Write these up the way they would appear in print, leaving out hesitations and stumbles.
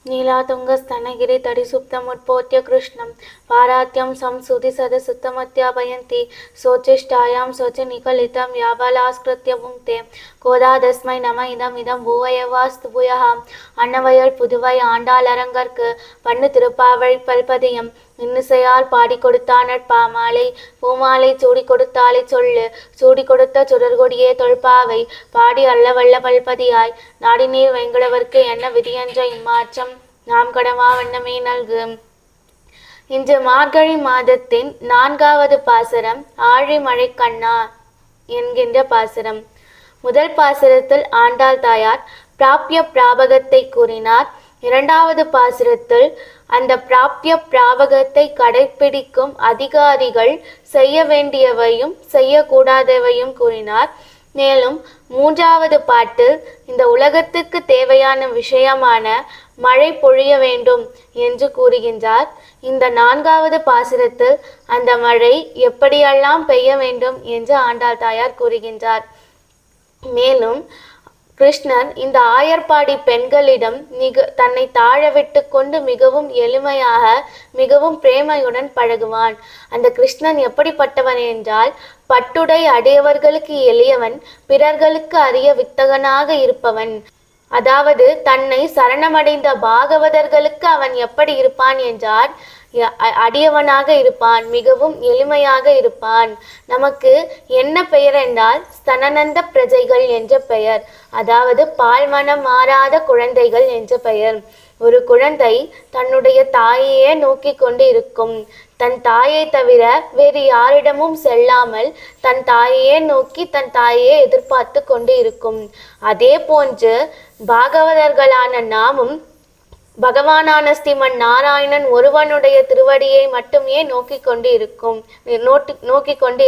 नीलातुङ्गस्तनगिरि तडिसुप्तमुत्पोत्य कृष्णं पारात्यं संसुधि सदसुत्तमत्यापयन्ति सोचिष्टायां शोचनिकलितं यावलास्कृत्य भुङ्क्ते கோதாதஸ்மை நம இதம் பூவயவாஸ்து பூயகா அன்னவயல் புதுவை ஆண்டாளரங்கற்கு பண்ணு திருப்பாவழி பல்பதியம் இன்னிசையால் பாடி கொடுத்தானற் பாமாலை பூமாலை சூடி கொடுத்தாலை சொல்லு சூடி கொடுத்த சுடர்கொடியே தொல்பாவை பாடி அல்லவல்ல பல்பதியாய் நாடிநீர் வெங்கடவர்க்கு என்ன விதியென்ற இம்மாற்றம் நாம் கடமா வண்ணமே நல்கு. இன்று மார்கழி மாதத்தின் 4வது பாசுரம் ஆழிமழை கண்ணா என்கின்ற பாசுரம். முதல் பாசுரத்தில் ஆண்டாள் தாயார் பிராப்ய பிராபகத்தை கூறினார். 2வது பாசுரத்தில் அந்த பிராப்ய பிராபகத்தை கடைபிடிக்கும் அதிகாரிகள் செய்ய வேண்டியவையும் செய்யக்கூடாதவையும் கூறினார். மேலும் 3வது பாட்டில் இந்த உலகத்துக்கு தேவையான விஷயமான மழை பொழிய வேண்டும் என்று கூறுகின்றார். இந்த 4வது பாசுரத்தில் அந்த மழை எப்படியெல்லாம் பெய்ய வேண்டும் என்று ஆண்டாள் தாயார் கூறுகின்றார். மேலும் கிருஷ்ணன் இந்த ஆயர்பாடி பெண்களிடம் தன்னை தாழ விட்டு கொண்டு மிகவும் எளிமையாக மிகவும் பிரேமையுடன் பழகுவான். அந்த கிருஷ்ணன் எப்படிப்பட்டவன் என்றால் பட்டுடை அடையவர்களுக்கு எளியவன், பிறர்களுக்கு அரிய வித்தகனாக இருப்பவன். அதாவது தன்னை சரணமடைந்த பாகவதர்களுக்கு அவன் எப்படி இருப்பான் என்றால் அடியவனாக இருப்பான், மிகவும் எளிமையாக இருப்பான். நமக்கு என்ன பெயர் என்றால் ஸ்தனநந்த பிரஜைகள் என்ற பெயர், அதாவது பால்மனம் மாறாத குழந்தைகள் என்ற பெயர். ஒரு குழந்தை தன்னுடைய தாயையே நோக்கி கொண்டு இருக்கும். தன் தாயை தவிர வேறு யாரிடமும் செல்லாமல் தன் தாயையே நோக்கி தன் தாயையே எதிர்பார்த்து கொண்டு இருக்கும். அதே போன்று பாகவதர்களான நாமும் பகவானான ஸ்ரீமன் நாராயணன் ஒருவனுடைய திருவடியை மட்டுமே நோக்கி கொண்டு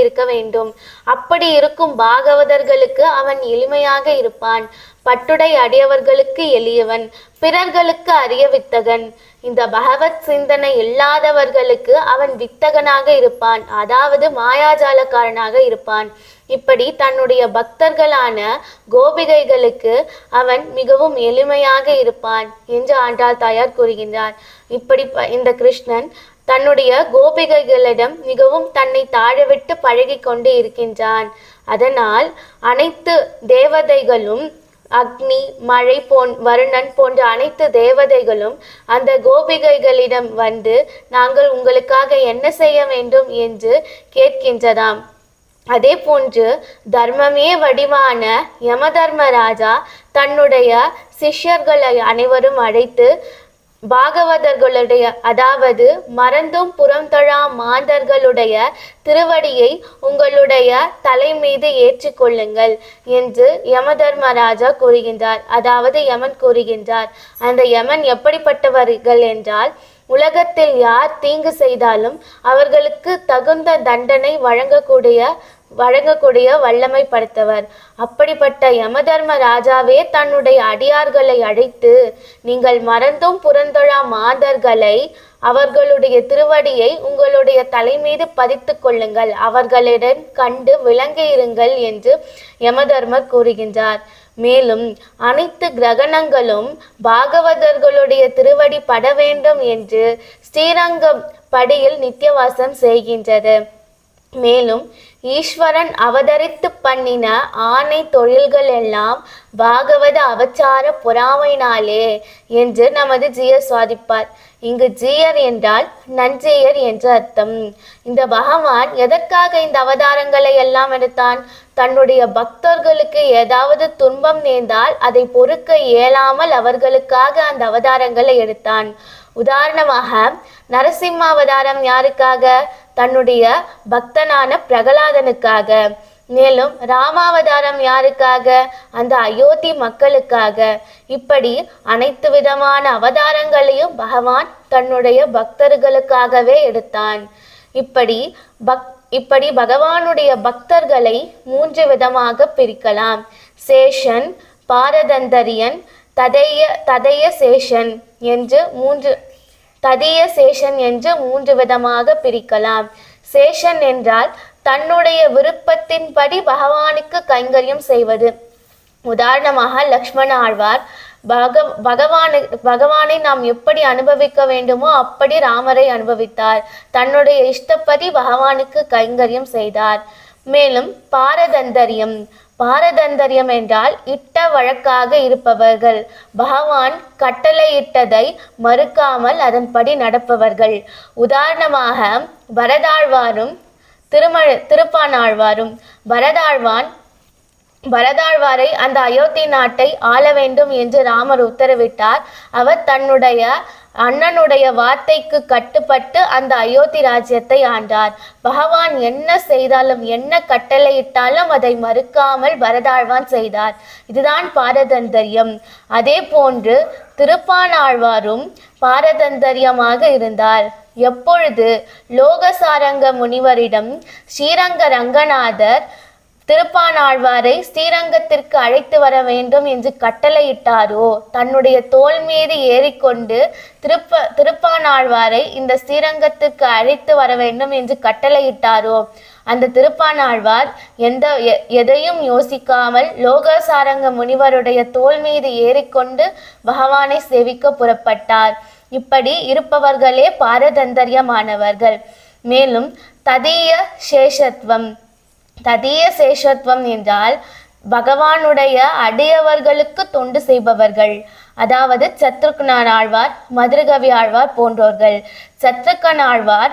இருக்க வேண்டும். அப்படி இருக்கும் பாகவதர்களுக்கு அவன் எளிமையாக இருப்பான். பட்டுடை அடியவர்களுக்கு எளியவன், பிறர்களுக்கு அரிய வித்தகன். இந்த பகவத் சிந்தனை இல்லாதவர்களுக்கு அவன் வித்தகனாக இருப்பான், அதாவது மாயாஜாலக்காரனாக இருப்பான். இப்படி தன்னுடைய பக்தர்களான கோபிகைகளுக்கு அவன் மிகவும் எளிமையாக இருப்பான் என்று ஆண்டாள் தாயார் கூறுகின்றார். இப்படி இந்த கிருஷ்ணன் தன்னுடைய கோபிகைகளிடம் மிகவும் தன்னை தாழவிட்டு பழகி கொண்டு இருக்கின்றான். அதனால் அனைத்து தேவதைகளும் அக்னி, மழை, வருணன் போன்ற அனைத்து தேவதைகளும் அந்த கோபிகைகளிடம் வந்து நாங்கள் உங்களுக்காக என்ன செய்ய வேண்டும் என்று கேட்கின்றதாம். அதே போன்று தர்மமே வடிவான யமதர்மராஜா தன்னுடைய சிஷ்யர்களை அனைவரும் அழைத்து பாகவதர்களுடைய, அதாவது மறந்தும் புறந்தழா மாந்தர்களுடைய திருவடியை உங்களுடைய தலை மீது ஏற்றுக்கொள்ளுங்கள் என்று யமதர்மராஜா கூறுகின்றார். அதாவது யமன் கூறுகின்றார். அந்த யமன் எப்படிப்பட்டவர்கள் என்றால் உலகத்தில் யார் தீங்கு செய்தாலும் அவர்களுக்கு தகுந்த தண்டனை வழங்கக்கூடிய வல்லமை படைத்தவர். அப்படிப்பட்ட யமதர்ம ராஜாவே தன்னுடைய அடியார்களை அழைத்து நீங்கள் மறந்தும் புறந்தொழா மாதர்களை அவர்களுடைய திருவடியை உங்களுடைய தலை மீது பதித்து கொள்ளுங்கள், அவர்களிடம் கண்டு விளங்கியிருங்கள் என்று யமதர்மர் கூறுகின்றார். மேலும் அனைத்து கிரகணங்களும் பாகவதர்களுடைய திருவடி பட வேண்டும் என்று ஸ்ரீரங்கம் படியில் நித்தியவாசம் செய்கின்றது. மேலும் ஈஸ்வரன் அவதரித்து பண்ணின ஆணை தொழில்கள் எல்லாம் பாகவத அவச்சார பொறாமையினாலே என்று நமது ஜீயர் சுவாதிப்பார். இங்கு ஜீயர் என்றால் நஞ்சையர் என்று அர்த்தம். இந்த பகவான் எதற்காக இந்த அவதாரங்களை எல்லாம் எடுத்தான்? தன்னுடைய பக்தர்களுக்கு ஏதாவது துன்பம் நேர்ந்தால் அதை பொறுக்க இயலாமல் அவர்களுக்காக அந்த அவதாரங்களை எடுத்தான். உதாரணமாக நரசிம்ம அவதாரம் யாருக்காக? தன்னுடைய பக்தனான பிரகலாதனுக்காக. மேலும் ராமாவதாரம் யாருக்காக? அந்த அயோத்தி மக்களுக்காக. இப்படி அனைத்து விதமான அவதாரங்களையும் பகவான் தன்னுடைய பக்தர்களுக்காகவே எடுத்தான். இப்படி பகவானுடைய பக்தர்களை 3 விதமாக பிரிக்கலாம். சேஷன், பாரதந்தரியன், ததய சேஷன் என்று 3 விதமாக பிரிக்கலாம். சேஷன் என்றால் தன்னுடைய விருப்பத்தின்படி பகவானுக்கு கைங்கரியம் செய்வது. உதாரணமாக லக்ஷ்மண ஆழ்வார் பகவானை நாம் எப்படி அனுபவிக்க வேண்டுமோ அப்படி ராமரை அனுபவித்தார். தன்னுடைய இஷ்டப்படி பகவானுக்கு கைங்கரியம் செய்தார். மேலும் பாரதந்தரியம் என்றால் இட்ட வழக்காக இருப்பவர்கள். பகவான் கட்டளையிட்டதை மறுக்காமல் அதன்படி நடப்பவர்கள். உதாரணமாக பரதாழ்வாரும் திருப்பானாழ்வாரும். பரதாழ்வாரை அந்த அயோத்தி நாட்டை ஆள வேண்டும் என்று ராமர் உத்தரவிட்டார். அவர் தன்னுடைய அண்ணனுடைய வார்த்தைக்கு கட்டுப்பட்டு அந்த அயோத்தி ராஜ்யத்தை ஆண்டார். பகவான் என்ன செய்தாலும் என்ன கட்டளையிட்டாலும் அதை மறுக்காமல் பரதாழ்வான் செய்தார். இதுதான் பாரதந்தரியம். அதே போன்று திருப்பானாழ்வாரும் பாரதந்தரியமாக இருந்தார். எப்பொழுது லோகசாரங்க முனிவரிடம் ஸ்ரீரங்க ரங்கநாதர் திருப்பானாழ்வாரை ஸ்ரீரங்கத்திற்கு அழைத்து வர வேண்டும் என்று கட்டளையிட்டாரோ, தன்னுடைய தோள் மீது ஏறிக்கொண்டு திருப்பானாழ்வாரை இந்த ஸ்ரீரங்கத்திற்கு அழைத்து வர வேண்டும் என்று கட்டளையிட்டாரோ, அந்த திருப்பானாழ்வார் எதையும் யோசிக்காமல் லோகசாரங்க முனிவருடைய தோள் மீது ஏறிக்கொண்டு பகவானை சேவிக்க புறப்பட்டார். இப்படி இருப்பவர்களே பாரதந்தரியமானவர்கள். மேலும் ததீய சேஷத்துவம் என்றால் பகவானுடைய அடியவர்களுக்கு தொண்டு செய்பவர்கள். அதாவது சத்ருக்னன் ஆழ்வார், மதுரகவி ஆழ்வார் போன்றோர்கள். சத்ருக்கன் ஆழ்வார்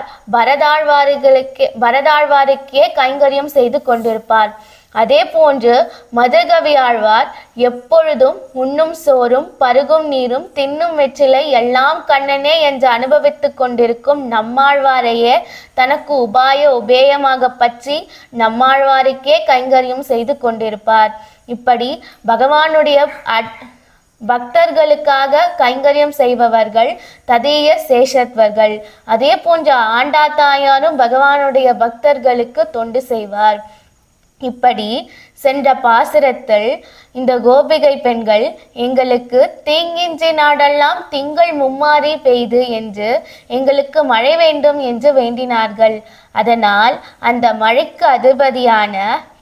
பரதாழ்வாருக்கே கைங்கரியம் செய்து கொண்டிருப்பார். அதே போன்று மதுரகவி ஆழ்வார் எப்பொழுதும் உண்ணும் சோறும் பருகும் நீரும் தின்னும் வெற்றிலை எல்லாம் கண்ணனே என்று அனுபவித்துக் கொண்டிருக்கும் நம்மாழ்வாரையே தனக்கு உபேயமாக பற்றி நம்மாழ்வாருக்கே கைங்கரியம் செய்து கொண்டிருப்பார். இப்படி பகவானுடைய பக்தர்களுக்காக கைங்கரியம் செய்பவர்கள் ததீய சேஷத்வர்கள். அதே போன்ற ஆண்டாத்தாயாரும் பகவானுடைய பக்தர்களுக்கு தொண்டு செய்வார். இப்படி சென்ற பாசுரத்தில் இந்த கோபிகை பெண்கள் எங்களுக்கு தீங்கின்றி நாடெல்லாம் திங்கள் மும்மாறி பெய்து என்று எங்களுக்கு மழை வேண்டும் என்று வேண்டினார்கள். அதனால் அந்த மழைக்கு அதிபதியான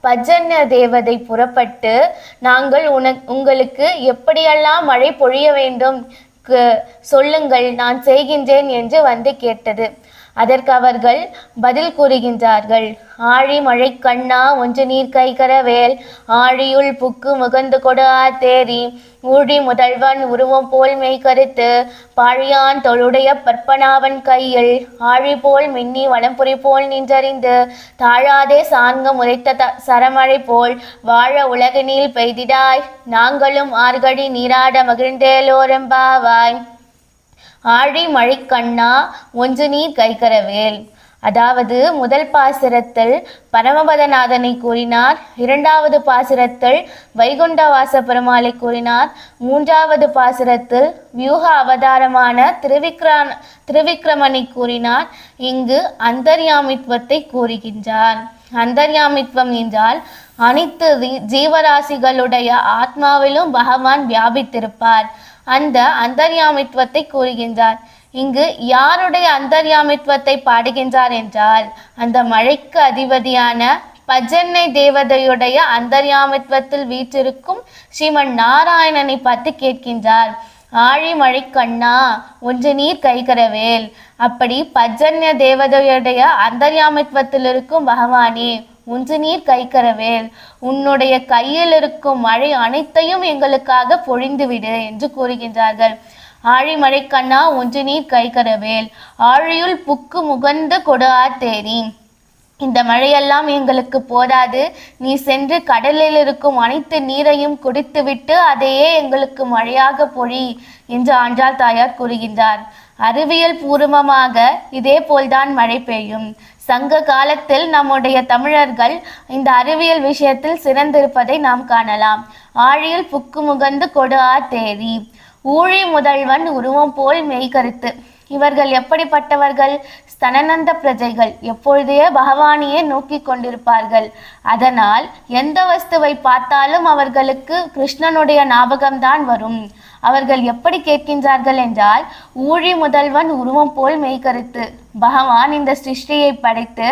பஜன்ய தேவதை புறப்பட்டு நாங்கள் உங்களுக்கு எப்படியெல்லாம் மழை பொழிய வேண்டும் சொல்லுங்கள், நான் செய்கின்றேன் என்று வந்து கேட்டது. அதற்கு அவர்கள் பதில் கூறுகின்றார்கள். ஆழி மழை கண்ணா ஒன்று நீர் கைகரவேல், ஆழியுள் புக்கு முகந்து கொடு தேரி, ஊழி முதல்வன் உருவம் போல் மெய் கருத்து, பாழியான் தொழுடைய பற்பனாவன் கையில், ஆழி போல் மின்னி வளம்புரி போல் நின்றறிந்து, தாழாதே சாங்க முறைத்த சரமழை போல் வாழ உலகினில் பெய்திடாய், நாங்களும் ஆர்கழி நீராட மகிழ்ந்தேலோரெம்பாவாய். ஆழி மழை கண்ணா ஒன்று நீர் கைகரவேல். அதாவது முதல் பாசுரத்தில் பரமபதநாதனை கூறினார், இரண்டாவது பாசுரத்தில் வைகுண்டவாச பெருமாளை கூறினார், மூன்றாவது பாசுரத்தில் வியூக அவதாரமான திருவிக்ரமனை கூறினார். இங்கு அந்தர்யாமித்வத்தை கூறுகின்றார். அந்தர்யாமித்வம் என்றால் அனைத்து ஜீவராசிகளுடைய ஆத்மாவிலும் பகவான் வியாபித்திருப்பார். அந்த அந்தர்யாமித்வத்தை கூறுகின்றார். இங்கு யாருடைய அந்தர்யாமித்வத்தை பாடுகின்றார் என்றால் அந்த மழைக்கு அதிபதியான பஜன்னை தேவதையுடைய அந்தர்யாமித்வத்தில் வீற்றிருக்கும் ஸ்ரீமன் நாராயணனை பார்த்து கேட்கின்றார். ஆழி மழை கண்ணா ஒன்று நீர் கைகரவேல். அப்படி பஜன்ய தேவதையுடைய அந்தர்யாமித்வத்தில் இருக்கும் பகவானே, ஒன்று நீர் கைகரவேல், உன்னுடைய கையில் இருக்கும் மழை அனைத்தையும் எங்களுக்காக பொழிந்துவிடு என்று கூறுகின்றார்கள். ஆழி மழை கண்ணா ஒன்று நீர் கைகரவேல், ஆழியுள் புக்கு முகந்து கொடு தேரி. இந்த மழையெல்லாம் எங்களுக்கு போதாது, நீ சென்று கடலில் இருக்கும் அனைத்து நீரையும் குடித்துவிட்டு அதையே எங்களுக்கு மழையாக பொழி என்று ஆண்டாள் தாயார் கூறுகின்றார். அறிவியல் பூர்வமாக இதே போல்தான் மழை பெய்யும். சங்க காலத்தில் நம்முடைய தமிழர்கள் இந்த அறிவியல் விஷயத்தில் சிறந்திருப்பதை நாம் காணலாம். ஆழியில் புக்கு முகந்து கொடு தேரி, ஊழி முதல்வன் உருவம் போல் மெய்கருத்து. இவர்கள் எப்படிப்பட்டவர்கள்? ஸ்தனநந்த பிரஜைகள். எப்பொழுதே பகவானையே நோக்கி கொண்டிருப்பார்கள். அதனால் எந்த வஸ்துவை பார்த்தாலும் அவர்களுக்கு கிருஷ்ணனுடைய ஞாபகம்தான் வரும். அவர்கள் எப்படி கேட்கின்றார்கள் என்றால், ஊழி முதல்வன் உருவம் போல் மெய்கருத்து. பகவான் இந்த சிருஷ்டியை படைத்து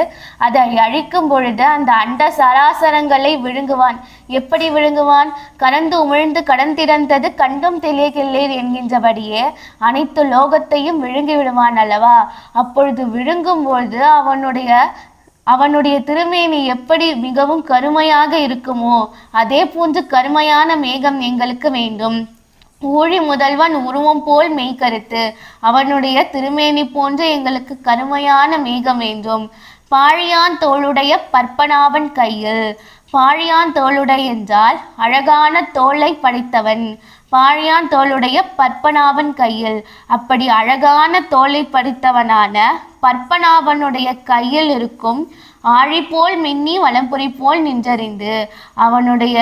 அதை அழிக்கும் பொழுது அந்த அண்ட சராசரங்களை விழுங்குவான். எப்படி விழுங்குவான்? கரந்து உமிழ்ந்து கடந்திறந்தது கண்டும் தெளியகில்லேர் என்கின்றபடியே அனைத்து லோகத்தையும் விழுங்கி விடுவான் அல்லவா? அப்பொழுது விழுங்கும் பொழுது அவனுடைய திருமேனி எப்படி மிகவும் கருமையாக இருக்குமோ அதே போன்று கருமையான மேகம் எங்களுக்கு வேண்டும். ஊழி முதல்வன் உருவம் போல் மெய்கருத்து. அவனுடைய திருமேனி போன்று எங்களுக்கு கருமையான மேகம் வேண்டும். பாழியான் தோளுடைய பற்பனாவன் கையில். பாழியான் தோளுடைய என்றால் அழகான தோளை படைத்தவன். பாழியான் தோளுடைய பற்பனாவன் கையில். அப்படி அழகான தோளை படைத்தவனான பற்பனாவனுடைய கையில் இருக்கும் ஆழி போல் மின்னி வலம்புரி போல் நின்றறிந்து. அவனுடைய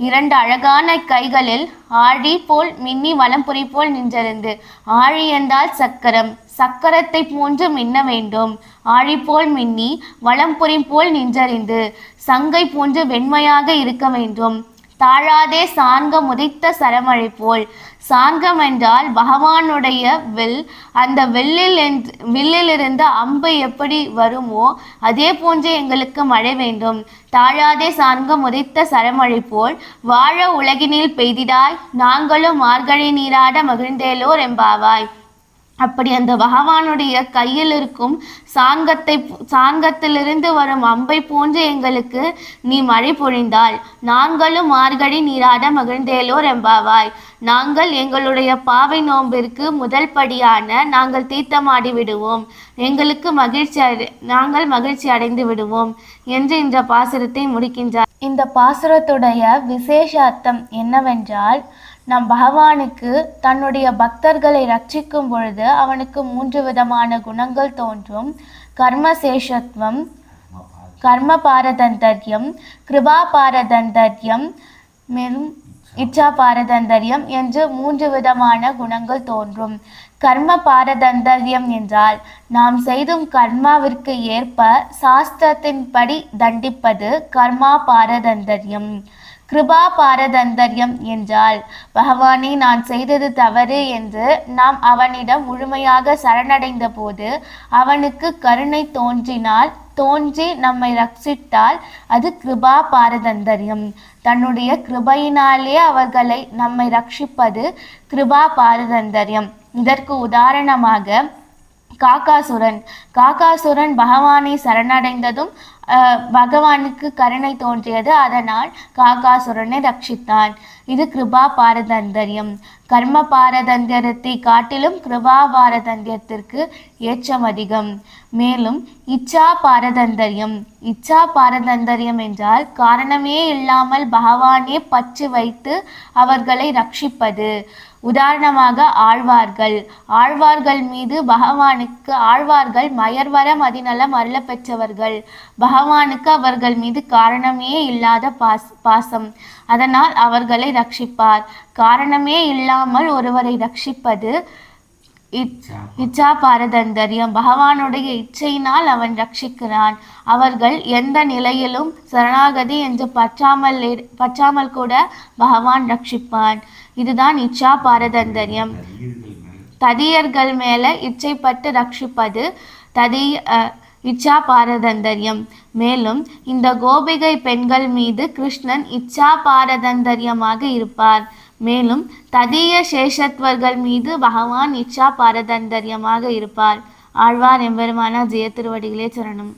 2 அழகான கைகளில் ஆழி போல் மின்னி வலம்புரி போல் நின்றறிந்து. ஆழி என்றால் சக்கரம். சக்கரத்தை போன்று மின்ன வேண்டும். ஆழி போல் மின்னி வலம்புரி போல் நின்றறிந்து. சங்கை போன்று வெண்மையாக இருக்க வேண்டும். தாழாதே சார்கம் உதைத்த சரமழை போல். சார்கம் என்றால் பகவானுடைய வில். அந்த வில்லிலிருந்து அம்பு எப்படி வருமோ அதே போன்று எங்களுக்கு மழை வேண்டும். தாழாதே சார்கம் உதைத்த சரமழை போல் வாழ உலகினில் பெய்திடாய், நாங்களும் மார்கழி நீராட மகிழ்ந்தேலோர் எம்பாவாய். அப்படி அந்த பகவானுடைய கையில் இருக்கும் சாங்கத்திலிருந்து வரும் அம்பை போன்று எங்களுக்கு நீ மழை பொழிந்தால் நாங்களும் மார்கழி நீராட மகிழ்ந்தேலோர் எம்பாவாய். நாங்கள் எங்களுடைய பாவை நோம்பிற்கு முதல் படியான நாங்கள் தீர்த்தமாடி விடுவோம். எங்களுக்கு நாங்கள் மகிழ்ச்சி அடைந்து விடுவோம் என்று இந்த பாசுரத்தை முடிக்கின்றார். இந்த பாசுரத்துடைய விசேஷ அர்த்தம் என்னவென்றால், நம் பகவானுக்கு தன்னுடைய பக்தர்களை ரட்சிக்கும் பொழுது அவனுக்கு 3 விதமான குணங்கள் தோன்றும். கர்மசேஷத்துவம், கர்ம பாரதந்தர்யம், கிருபா பாரதந்தர்யம், மேலும் இச்சா பாரதந்தர்யம் என்று 3 விதமான குணங்கள் தோன்றும். கர்ம பாரதந்தர்யம் என்றால் நாம் செய்தும் கர்மாவிற்கு ஏற்ப சாஸ்திரத்தின்படி தண்டிப்பது கர்மா பாரதந்தர்யம். கிருபா பாரதந்தர்யம் என்றால் பகவானே நான் செய்தது தவறு என்று நாம் அவனிடம் முழுமையாக சரணடைந்த போது அவனுக்கு கருணை தோன்றி நம்மை ரட்சித்தால் அது கிருபா பாரதந்தர்யம். தன்னுடைய கிருபையினாலே அவர்களை நம்மை ரட்சிப்பது கிருபா பாரதந்தர்யம். இதற்கு உதாரணமாக காகாசுரன் பகவானை சரணடைந்ததும் பகவானுக்கு கருணை தோன்றியது. அதனால் காகாசுரனை ரட்சித்தான். இது கிருபா பாரதந்தர்யம். கர்ம பாரதந்திரத்தை காட்டிலும் கிருபா பாரதந்திரத்திற்கு ஏற்றம் அதிகம். மேலும் இச்சா பாரதந்தர்யம். இச்சா பாரதந்தர்யம் என்றால் காரணமே இல்லாமல் பகவானே பற்று வைத்து அவர்களை ரட்சிப்பது. உதாரணமாக ஆழ்வார்கள் மீது ஆழ்வார்கள் மயர்வர மதிநலம் அருள பெற்றவர்கள். பகவானுக்கு அவர்கள் மீது காரணமே இல்லாத பாசம். அதனால் அவர்களை ரட்சிப்பார். காரணமே இல்லாமல் ஒருவரை ரட்சிப்பது இச்சா பாரதந்தர்யம். பகவானுடைய இச்சையினால் அவன் ரட்சிக்கிறான். அவர்கள் எந்த நிலையிலும் சரணாகதி என்று பற்றாமல் கூட பகவான் ரட்சிப்பான். இதுதான் இச்சா பாரதந்தர்யம். ததியர்கள் மேல இச்சைப்பட்டு ரட்சிப்பது இச்சா பாரதந்தர்யம். மேலும் இந்த கோபிகை பெண்கள் மீது கிருஷ்ணன் இச்சா பாரதந்தர்யமாக இருப்பார். மேலும் ததிய சேஷத்வர்கள் மீது பகவான் இச்சா பாரதந்தர்யமாக இருப்பார். ஆழ்வார் எம்பெருமானார் ஜெய திருவடிகளே சரணம்.